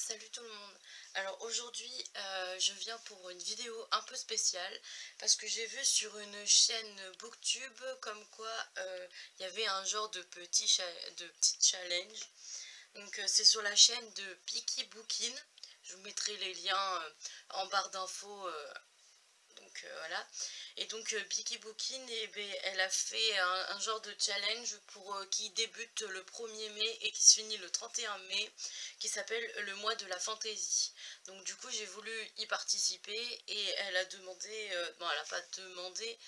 Salut tout le monde. Alors aujourd'hui, je viens pour une vidéo un peu spéciale parce que j'ai vu sur une chaîne Booktube comme quoi il y avait un genre de petit challenge. Donc c'est sur la chaîne de Peaky Bookin. Je vous mettrai les liens en barre d'infos. Voilà. Et donc Peaky Bookin, elle a fait un genre de challenge pour qui débute le 1er mai et qui se finit le 31 mai, qui s'appelle le mois de la fantaisie. Donc du coup j'ai voulu y participer et elle a demandé, bon elle a pas demandé,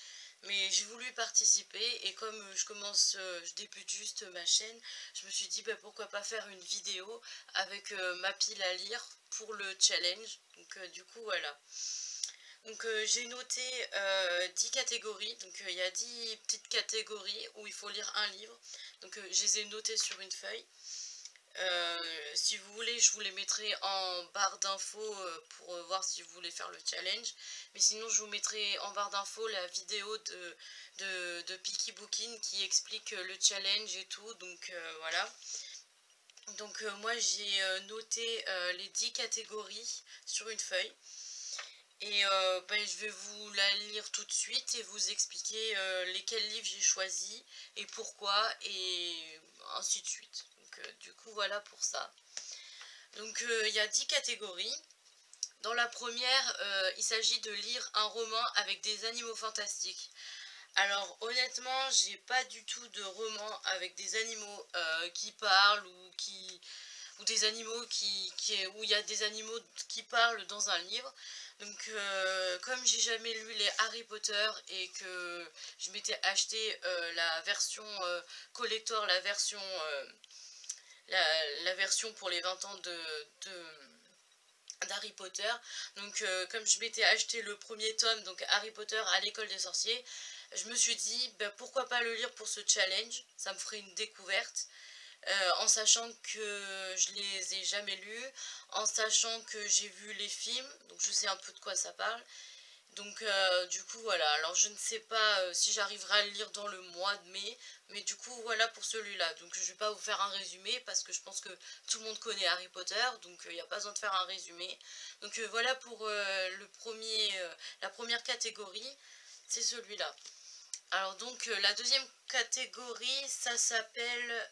mais j'ai voulu participer et comme je débute juste ma chaîne, je me suis dit bah, pourquoi pas faire une vidéo avec ma pile à lire pour le challenge. Donc du coup voilà. Donc j'ai noté 10 catégories, donc il y a 10 petites catégories où il faut lire un livre. Donc je les ai notées sur une feuille. Si vous voulez, je vous les mettrai en barre d'infos pour voir si vous voulez faire le challenge. Mais sinon, je vous mettrai en barre d'infos la vidéo de Peaky Bookin qui explique le challenge et tout. Donc voilà. Donc moi j'ai noté les 10 catégories sur une feuille. Et je vais vous la lire tout de suite et vous expliquer lesquels livres j'ai choisis et pourquoi et ainsi de suite. Donc du coup voilà pour ça. Donc il y a 10 catégories. Dans la première, il s'agit de lire un roman avec des animaux fantastiques. Alors honnêtement, j'ai pas du tout de roman avec des animaux qui parlent ou des animaux où il y a des animaux qui parlent dans un livre. Donc comme j'ai jamais lu les Harry Potter et que je m'étais acheté la version collector, la version pour les 20 ans d'Harry Potter. Donc comme je m'étais acheté le premier tome, donc Harry Potter à l'école des sorciers, je me suis dit bah, pourquoi pas le lire pour ce challenge, ça me ferait une découverte. En sachant que je les ai jamais lus, en sachant que j'ai vu les films, donc je sais un peu de quoi ça parle. Donc du coup voilà, alors je ne sais pas si j'arriverai à le lire dans le mois de mai, mais du coup voilà pour celui-là. Donc je vais pas vous faire un résumé parce que je pense que tout le monde connaît Harry Potter, donc il n'y a pas besoin de faire un résumé. Donc voilà pour la première catégorie, c'est celui-là. Alors donc la deuxième catégorie, ça s'appelle...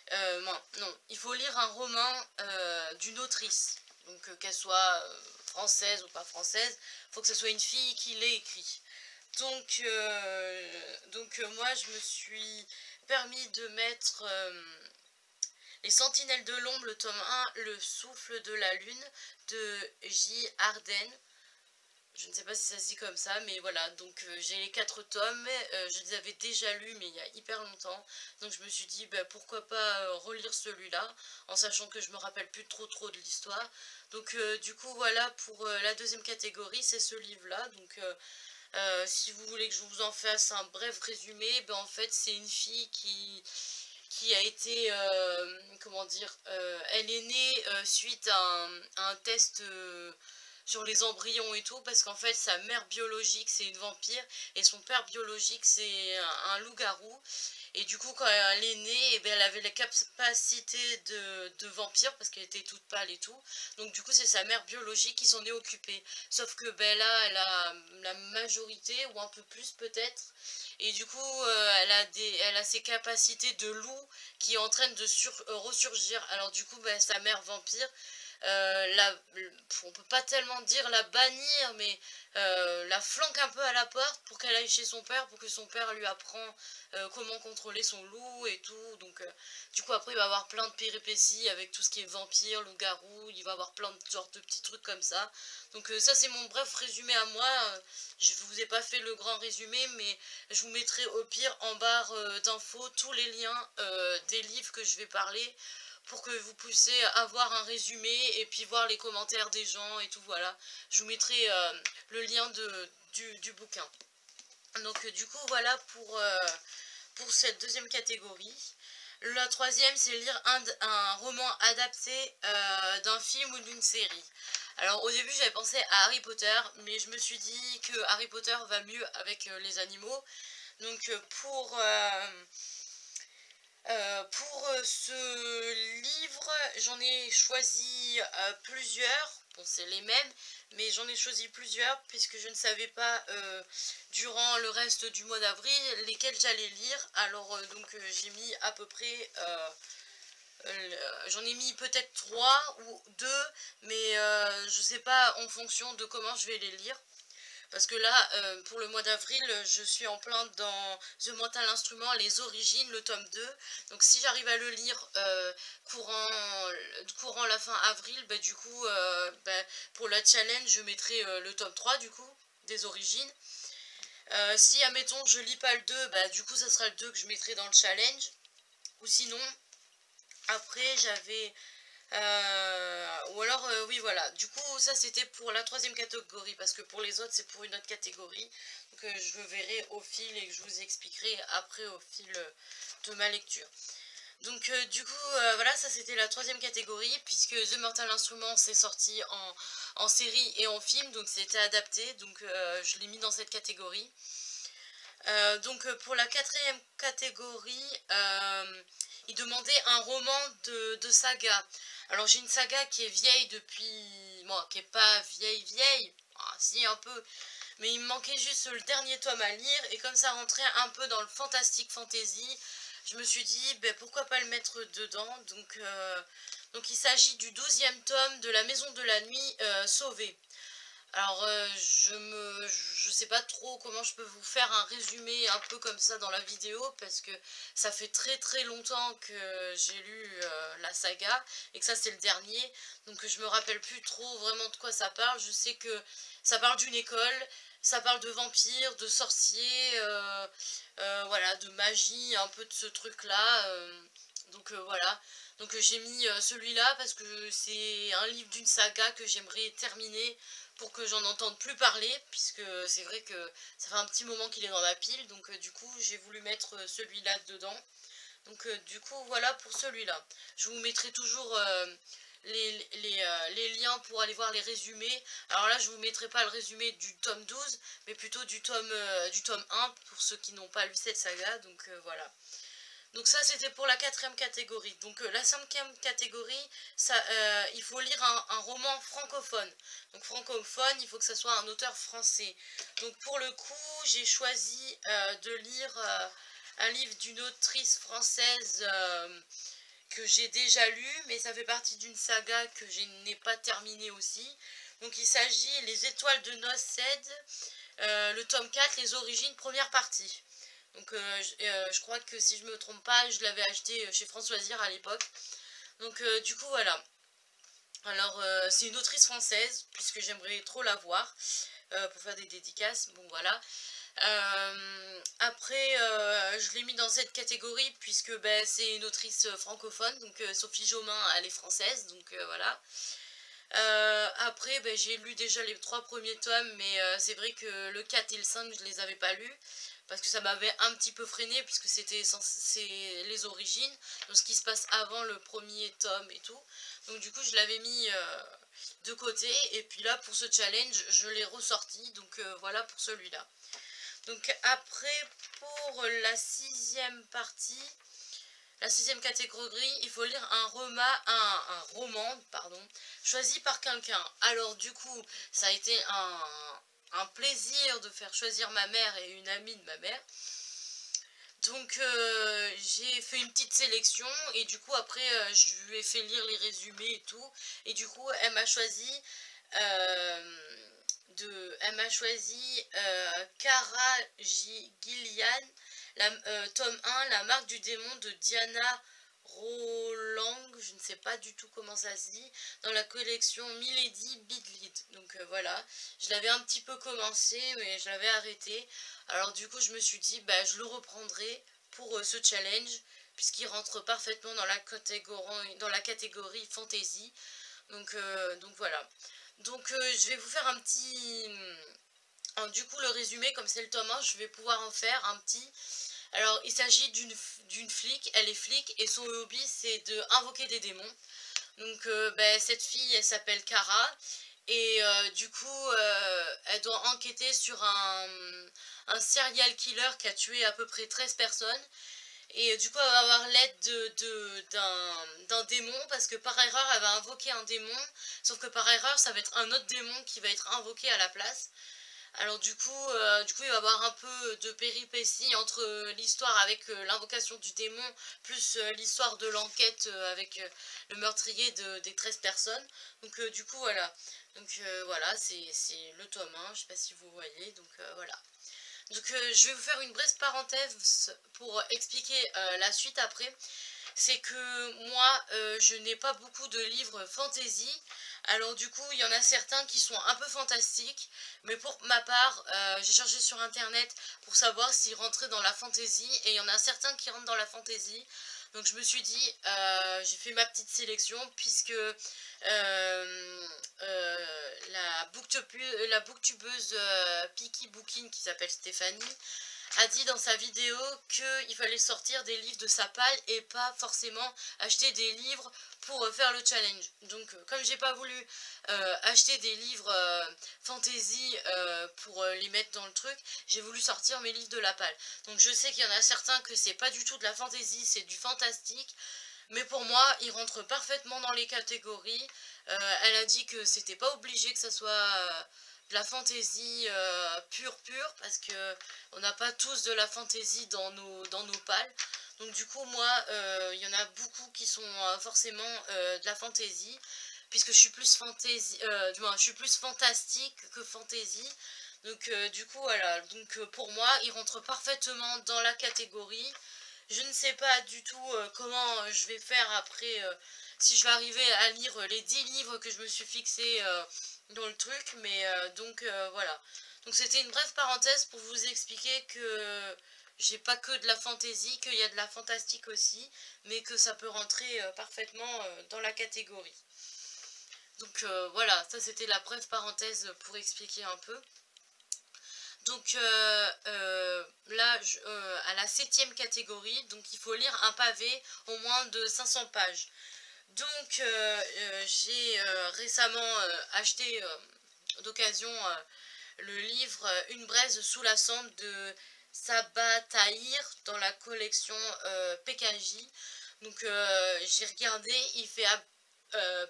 non, il faut lire un roman d'une autrice. Donc qu'elle soit française ou pas française, il faut que ce soit une fille qui l'ait écrit. Donc moi je me suis permis de mettre Les Sentinelles de l'ombre, le tome 1, Le souffle de la lune de J. Arden. Je ne sais pas si ça se dit comme ça, mais voilà, donc j'ai les 4 tomes, je les avais déjà lus, mais il y a hyper longtemps, donc je me suis dit, bah, pourquoi pas relire celui-là, en sachant que je me rappelle plus trop de l'histoire. Donc du coup, voilà, pour la deuxième catégorie, c'est ce livre-là, donc si vous voulez que je vous en fasse un bref résumé, ben, en fait, c'est une fille qui a été, comment dire, elle est née suite à un test sur les embryons et tout, parce qu'en fait sa mère biologique c'est une vampire et son père biologique c'est un loup-garou. Et du coup quand elle est née, elle avait la capacité de vampire parce qu'elle était toute pâle et tout. Donc du coup c'est sa mère biologique qui s'en est occupée. Sauf que là elle a la majorité ou un peu plus peut-être. Et du coup elle a ses capacités de loup qui entraînent de ressurgir. Alors du coup sa mère vampire, on peut pas tellement dire la bannir, mais la flanque un peu à la porte pour qu'elle aille chez son père, pour que son père lui apprend comment contrôler son loup et tout. Donc du coup après il va avoir plein de péripéties avec tout ce qui est vampire, loup-garou, il va avoir plein de genres de petits trucs comme ça. Donc ça c'est mon bref résumé à moi. Je vous ai pas fait le grand résumé, mais je vous mettrai au pire en barre d'infos tous les liens des livres que je vais parler pour que vous puissiez avoir un résumé et puis voir les commentaires des gens et tout, voilà. Je vous mettrai le lien du bouquin. Donc du coup, voilà pour cette deuxième catégorie. La troisième, c'est lire un roman adapté d'un film ou d'une série. Alors au début, j'avais pensé à Harry Potter, mais je me suis dit que Harry Potter va mieux avec les animaux. Donc Pour ce livre, j'en ai choisi plusieurs. Bon, c'est les mêmes, mais j'en ai choisi plusieurs puisque je ne savais pas durant le reste du mois d'avril lesquels j'allais lire. Alors j'ai mis à peu près, j'en ai mis peut-être 3 ou 2, mais je sais pas en fonction de comment je vais les lire. Parce que là, pour le mois d'avril, je suis en plein dans The Mental Instrument, les origines, le tome 2. Donc si j'arrive à le lire courant la fin avril, bah, du coup, pour la challenge, je mettrai le tome 3 du coup, des origines. Si, admettons, je lis pas le 2, bah, du coup, ça sera le 2 que je mettrai dans le challenge. Ou sinon, après, j'avais ou alors, oui, voilà. Du coup, ça c'était pour la troisième catégorie, parce que pour les autres, c'est pour une autre catégorie. Donc, je verrai au fil et que je vous expliquerai après au fil de ma lecture. Donc, du coup, voilà, ça c'était la troisième catégorie, puisque The Mortal Instrument c'est sorti en série et en film, donc c'était adapté, donc je l'ai mis dans cette catégorie. Pour la quatrième catégorie, il demandait un roman de saga. Alors j'ai une saga qui est vieille depuis... Bon, qui est pas vieille, ah, si un peu, mais il me manquait juste le dernier tome à lire, et comme ça rentrait un peu dans le fantastique fantasy, je me suis dit, ben, pourquoi pas le mettre dedans. Donc il s'agit du 12e tome de La Maison de la Nuit Sauvée. Alors, je sais pas trop comment je peux vous faire un résumé un peu comme ça dans la vidéo, parce que ça fait très très longtemps que j'ai lu la saga et que ça c'est le dernier, donc je me rappelle plus trop vraiment de quoi ça parle. Je sais que ça parle d'une école, ça parle de vampires, de sorciers, voilà, de magie, un peu de ce truc là. Voilà. Donc j'ai mis celui-là parce que c'est un livre d'une saga que j'aimerais terminer pour que j'en entende plus parler, puisque c'est vrai que ça fait un petit moment qu'il est dans ma pile, donc du coup j'ai voulu mettre celui-là dedans. Donc du coup voilà pour celui-là. Je vous mettrai toujours les liens pour aller voir les résumés. Alors là je vous mettrai pas le résumé du tome 12, mais plutôt du tome 1 pour ceux qui n'ont pas lu cette saga, donc voilà. Donc ça c'était pour la quatrième catégorie. Donc la cinquième catégorie, il faut lire un roman francophone. Donc francophone, il faut que ça soit un auteur français. Donc pour le coup, j'ai choisi de lire un livre d'une autrice française que j'ai déjà lu, mais ça fait partie d'une saga que je n'ai pas terminée aussi. Donc il s'agit Les Étoiles de Nocède, le tome 4, Les Origines, première partie. Donc je crois que si je me trompe pas, je l'avais acheté chez Françoisir à l'époque. Donc du coup voilà. Alors c'est une autrice française, puisque j'aimerais trop la voir pour faire des dédicaces. Bon voilà. Après je l'ai mis dans cette catégorie puisque ben, c'est une autrice francophone. Donc Sophie Jomain elle est française. Donc voilà. Après ben, j'ai lu déjà les 3 premiers tomes, mais c'est vrai que le 4 et le 5 je les avais pas lus parce que ça m'avait un petit peu freiné puisque c'est les origines, donc ce qui se passe avant le premier tome et tout. Donc du coup je l'avais mis de côté, et puis là pour ce challenge je l'ai ressorti, donc voilà pour celui-là. Donc après pour la sixième partie, la sixième catégorie, il faut lire un roman pardon, choisi par quelqu'un. Alors du coup ça a été un plaisir de faire choisir ma mère et une amie de ma mère. Donc j'ai fait une petite sélection, et du coup après je lui ai fait lire les résumés et tout, et du coup elle m'a choisi Kara Gillian, tome 1, La marque du démon de Diana Roland, je ne sais pas du tout comment ça se dit, dans la collection Milady Bidlit. Donc voilà, je l'avais un petit peu commencé, mais je l'avais arrêté. Alors du coup je me suis dit, bah je le reprendrai pour ce challenge, puisqu'il rentre parfaitement dans la catégorie fantasy. Donc voilà. Donc je vais vous faire un petit... du coup le résumé, comme c'est le tome 1, je vais pouvoir en faire un petit... Alors il s'agit d'une flic, elle est flic, et son hobby c'est de invoquer des démons. Donc ben, cette fille elle s'appelle Kara, et du coup elle doit enquêter sur un serial killer qui a tué à peu près 13 personnes. Et du coup, elle va avoir l'aide d'un démon, parce que par erreur, elle va invoquer un démon. Sauf que par erreur, ça va être un autre démon qui va être invoqué à la place. Alors du coup, il va y avoir un peu de péripéties entre l'histoire avec l'invocation du démon, plus l'histoire de l'enquête avec le meurtrier des 13 personnes. Donc du coup, voilà. Donc voilà, c'est le tome 1, je sais pas si vous voyez, donc voilà. Donc je vais vous faire une brève parenthèse pour expliquer la suite après. C'est que moi, je n'ai pas beaucoup de livres fantasy. Alors du coup, il y en a certains qui sont un peu fantastiques. Mais pour ma part, j'ai cherché sur internet pour savoir s'ils rentraient dans la fantasy. Et il y en a certains qui rentrent dans la fantasy. Donc je me suis dit, j'ai fait ma petite sélection puisque la booktubeuse Peaky Booking, qui s'appelle Stéphanie, a dit dans sa vidéo qu'il fallait sortir des livres de sa palle et pas forcément acheter des livres pour faire le challenge. Donc comme j'ai pas voulu acheter des livres fantasy pour les mettre dans le truc, j'ai voulu sortir mes livres de la palle. Donc je sais qu'il y en a certains que c'est pas du tout de la fantasy, c'est du fantastique. Mais pour moi, ils rentrent parfaitement dans les catégories. Elle a dit que c'était pas obligé que ça soit de la fantaisie pure, parce que on n'a pas tous de la fantaisie dans nos pales. Donc du coup, moi, il y en a beaucoup qui sont forcément de la fantaisie, puisque je suis plus fantaisie, je suis plus fantastique que fantaisie. Donc du coup, voilà. Donc pour moi, ils rentrent parfaitement dans la catégorie. Je ne sais pas du tout comment je vais faire après, si je vais arriver à lire les 10 livres que je me suis fixé dans le truc, mais donc voilà. Donc c'était une brève parenthèse pour vous expliquer que j'ai pas que de la fantaisie, qu'il y a de la fantastique aussi, mais que ça peut rentrer parfaitement dans la catégorie. Donc voilà, ça c'était la brève parenthèse pour expliquer un peu. Donc là, à la 7e catégorie, donc il faut lire un pavé au moins de 500 pages. Donc j'ai récemment acheté d'occasion le livre Une braise sous la cendre de Sabah Tahir dans la collection PKJ. Donc j'ai regardé, il fait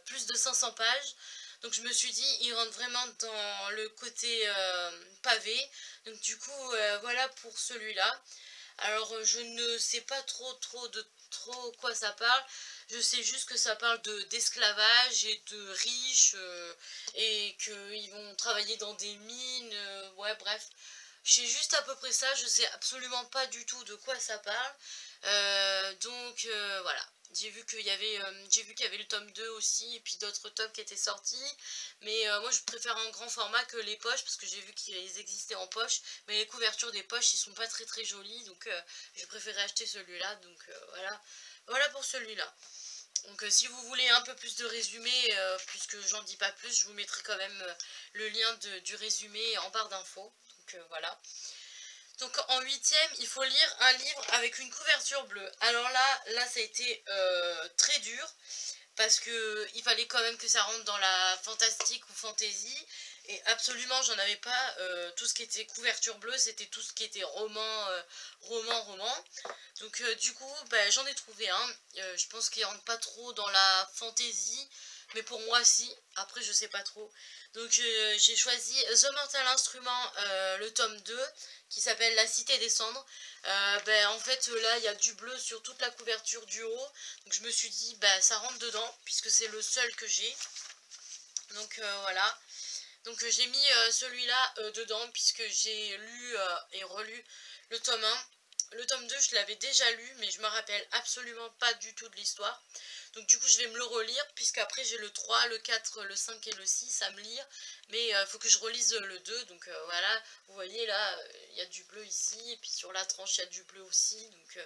plus de 500 pages. Donc je me suis dit, il rentre vraiment dans le côté pavé. Donc du coup, voilà pour celui-là. Alors je ne sais pas trop quoi ça parle. Je sais juste que ça parle d'esclavage et de riches et qu'ils vont travailler dans des mines. Ouais, bref. Je sais juste à peu près ça. Je sais absolument pas du tout de quoi ça parle. Donc voilà. J'ai vu qu'il y avait le tome 2 aussi, et puis d'autres tomes qui étaient sortis. Mais moi je préfère en grand format que les poches, parce que j'ai vu qu'ils existaient en poche. Mais les couvertures des poches, ils sont pas très jolies, donc j'ai préféré acheter celui-là. Donc voilà. Voilà pour celui-là. Donc si vous voulez un peu plus de résumé, puisque j'en dis pas plus, je vous mettrai quand même le lien du résumé en barre d'infos. Donc voilà. Donc en 8e, il faut lire un livre avec une couverture bleue. Alors là ça a été très dur, parce que il fallait quand même que ça rentre dans la fantastique ou fantasy. Et absolument, j'en avais pas. Tout ce qui était couverture bleue, c'était tout ce qui était roman. Donc du coup, bah, j'en ai trouvé un. Je pense qu'il rentre pas trop dans la fantasy, mais pour moi si. Après, je sais pas trop. Donc j'ai choisi The Mortal Instrument, le tome 2, qui s'appelle La Cité des Cendres. Ben, en fait, là, il y a du bleu sur toute la couverture du haut. Donc je me suis dit, bah, ça rentre dedans, puisque c'est le seul que j'ai. Donc voilà. Donc j'ai mis celui-là dedans, puisque j'ai lu et relu le tome 1. Le tome 2, je l'avais déjà lu, mais je me rappelle absolument pas du tout de l'histoire. Donc du coup, je vais me le relire, puisqu'après j'ai le 3, le 4, le 5 et le 6 à me lire. Mais il faut que je relise le 2, donc voilà. Vous voyez là, il y a du bleu ici, et puis sur la tranche, il y a du bleu aussi. Donc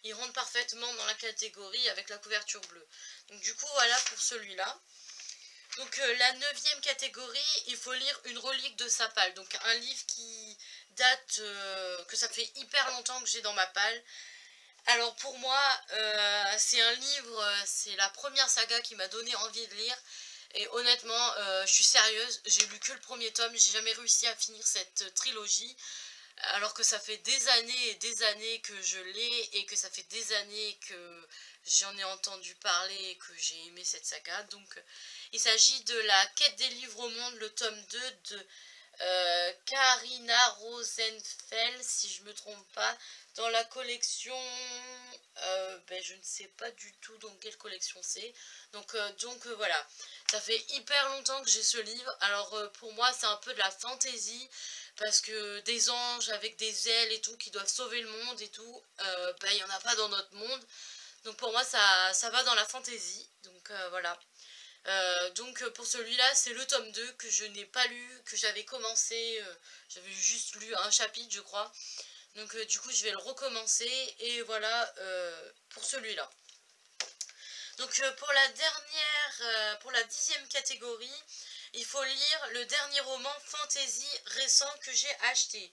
il rentre parfaitement dans la catégorie avec la couverture bleue. Donc du coup, voilà pour celui-là. Donc la 9e catégorie, il faut lire Une relique de sa palle. Donc un livre qui date, que ça fait hyper longtemps que j'ai dans ma palle. Alors pour moi, c'est un livre, c'est la première saga qui m'a donné envie de lire. Et honnêtement, je suis sérieuse, j'ai lu que le premier tome, j'ai jamais réussi à finir cette trilogie. alors que ça fait des années et des années que je l'ai et que ça fait des années que j'en ai entendu parler et que j'ai aimé cette saga. Donc il s'agit de la quête des livres au monde, le tome 2 de Karina Rosenfeld, si je me trompe pas, dans la collection, je ne sais pas du tout dans quelle collection c'est. Donc voilà, ça fait hyper longtemps que j'ai ce livre. Alors pour moi c'est un peu de la fantaisie, parce que des anges avec des ailes et tout qui doivent sauver le monde et tout, il n'y en a pas dans notre monde. Donc pour moi ça va dans la fantaisie. Donc voilà. Pour celui-là, c'est le tome 2 que je n'ai pas lu, que j'avais commencé, j'avais juste lu un chapitre je crois. Donc du coup je vais le recommencer et voilà pour celui-là. Donc pour la 10e catégorie, il faut lire le dernier roman fantasy récent que j'ai acheté.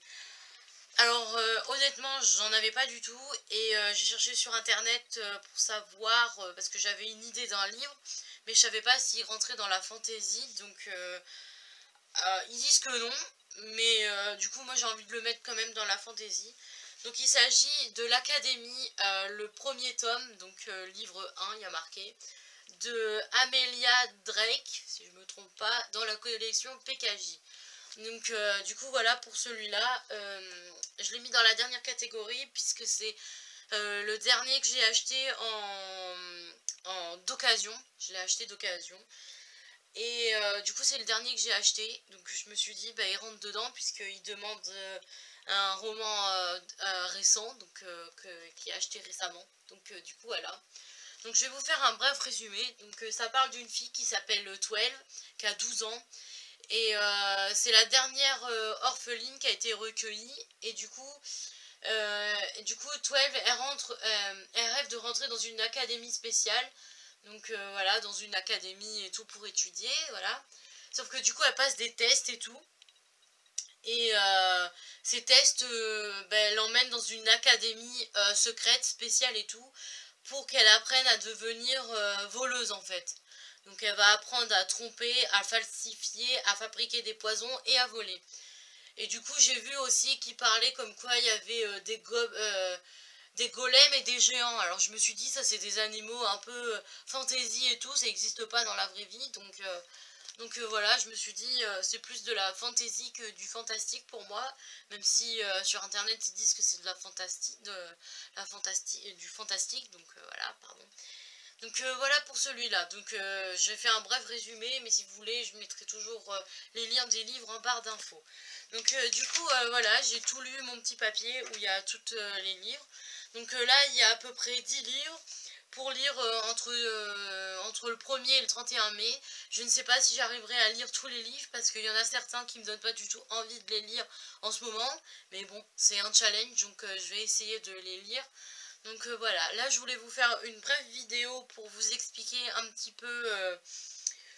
Alors honnêtement j'en avais pas du tout et j'ai cherché sur internet pour savoir, parce que j'avais une idée d'un livre, mais je savais pas s'il rentrait dans la fantasy, donc ils disent que non, mais du coup moi j'ai envie de le mettre quand même dans la fantasy. Donc il s'agit de l'Académie, le premier tome, donc livre 1, il y a marqué, de Amelia Drake, si je me trompe pas, dans la collection PKJ. Donc du coup voilà pour celui-là, je l'ai mis dans la dernière catégorie puisque c'est le dernier que j'ai acheté d'occasion, je l'ai acheté d'occasion. Et du coup c'est le dernier que j'ai acheté, donc je me suis dit bah il rentre dedans puisqu'il demande un roman récent, donc qui est acheté récemment. Donc du coup voilà. Donc je vais vous faire un bref résumé. Donc ça parle d'une fille qui s'appelle 12, qui a 12 ans. Et c'est la dernière orpheline qui a été recueillie. Et du coup 12, elle rêve de rentrer dans une académie spéciale. Donc voilà, dans une académie et tout pour étudier, voilà. Sauf que du coup, elle passe des tests et tout. Et ces tests, elle l'emmène dans une académie secrète, spéciale et tout, pour qu'elle apprenne à devenir voleuse en fait. Donc elle va apprendre à tromper, à falsifier, à fabriquer des poisons et à voler. Et du coup, j'ai vu aussi qu'il parlait comme quoi il y avait des golems et des géants. Alors je me suis dit, ça c'est des animaux un peu fantasy et tout, ça n'existe pas dans la vraie vie. Donc voilà, je me suis dit, c'est plus de la fantasy que du fantastique pour moi. Même si sur internet ils disent que c'est de la fantastique, du fantastique. Donc voilà, pardon. Donc voilà pour celui-là. Donc j'ai fait un bref résumé, mais si vous voulez, je mettrai toujours les liens des livres en barre d'infos. Donc du coup, voilà, j'ai tout lu mon petit papier où il y a tous les livres. Donc là, il y a à peu près 10 livres pour lire entre le 1er et le 31 mai. Je ne sais pas si j'arriverai à lire tous les livres parce qu'il y en a certains qui me donnent pas du tout envie de les lire en ce moment. Mais bon, c'est un challenge, donc je vais essayer de les lire. Donc voilà, là je voulais vous faire une brève vidéo pour vous expliquer un petit peu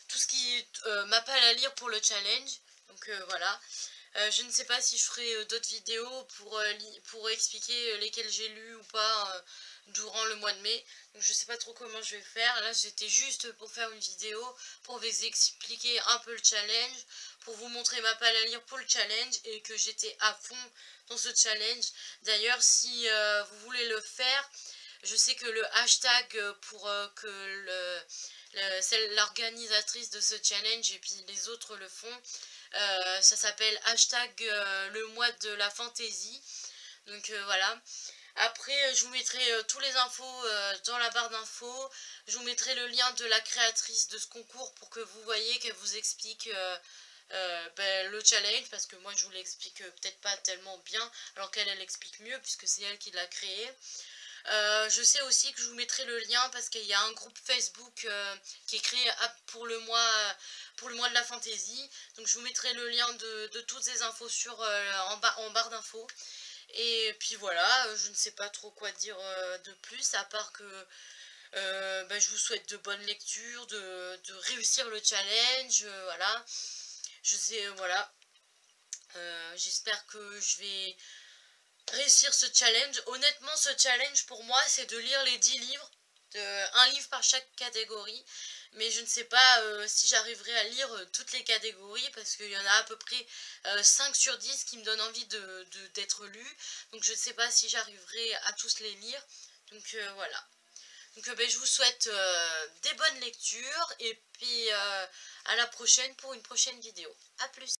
tout ce qui m'appelle à lire pour le challenge. Donc voilà. Je ne sais pas si je ferai d'autres vidéos pour expliquer lesquelles j'ai lu ou pas durant le mois de mai. Donc je sais pas trop comment je vais faire. Là c'était juste pour faire une vidéo, pour vous expliquer un peu le challenge, pour vous montrer ma palle à lire pour le challenge et que j'étais à fond dans ce challenge. D'ailleurs si vous voulez le faire, je sais que le hashtag pour que l'organisatrice de ce challenge et puis les autres le font, ça s'appelle hashtag le mois de la fantaisie. Donc voilà. Après, je vous mettrai tous les infos dans la barre d'infos. Je vous mettrai le lien de la créatrice de ce concours pour que vous voyez qu'elle vous explique le challenge. Parce que moi, je vous l'explique peut-être pas tellement bien, alors qu'elle, elle explique mieux puisque c'est elle qui l'a créé. Je sais aussi que je vous mettrai le lien parce qu'il y a un groupe Facebook qui est créé pour le mois de la fantaisie. Donc je vous mettrai le lien de toutes ces infos en barre d'infos. Et puis voilà, je ne sais pas trop quoi dire de plus, à part que je vous souhaite de bonnes lectures, de réussir le challenge, voilà. Je sais, voilà. J'espère que je vais réussir ce challenge. Honnêtement, ce challenge pour moi, c'est de lire les 10 livres, un livre par chaque catégorie. mais je ne sais pas si j'arriverai à lire toutes les catégories, parce qu'il y en a à peu près 5 sur 10 qui me donnent envie d'être lus. Donc je ne sais pas si j'arriverai à tous les lire. Donc voilà. Donc je vous souhaite des bonnes lectures, et puis à la prochaine pour une prochaine vidéo. A plus.